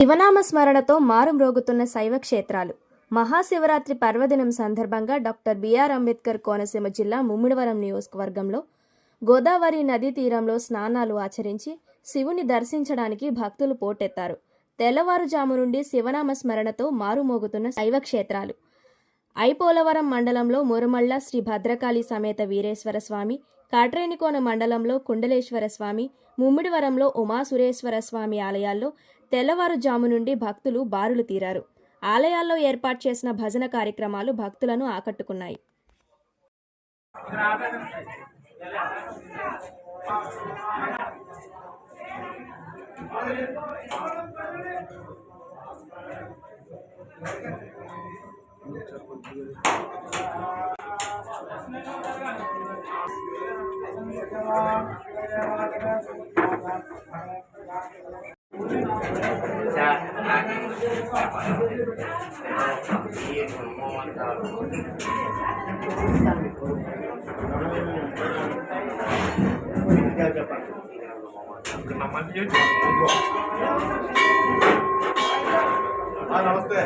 శివనామ స్మరణతో మారుమ్రోగుతున్న శైవ క్షేత్రాలు. మహాశివరాత్రి పర్వదినం సందర్భంగా డాక్టర్ బిఆర్ అంబేద్కర్ కోనసీమ జిల్లా ముమ్మిడివరం నియోజకవర్గంలో గోదావరి నదీ తీరంలో స్నానాలు ఆచరించి శివుని దర్శించడానికి భక్తులు పోటెత్తారు. తెల్లవారుజాము నుండి శివనామ స్మరణతో మారుమోగుతున్న శైవ క్షేత్రాలు. ఐపోలవరం మండలంలో మురమళ్ళ శ్రీ భద్రకాళి సమేత వీరేశ్వర స్వామి, కాట్రేనికోన మండలంలో కుండలేశ్వర స్వామి, ముమ్మిడివరంలో ఉమాసురేశ్వర స్వామి ఆలయాల్లో తెల్లవారుజాము నుండి భక్తులు బారులు తీరారు. ఆలయాల్లో ఏర్పాటు చేసిన భజన కార్యక్రమాలు భక్తులను ఆకట్టుకున్నాయి. నమస్తే.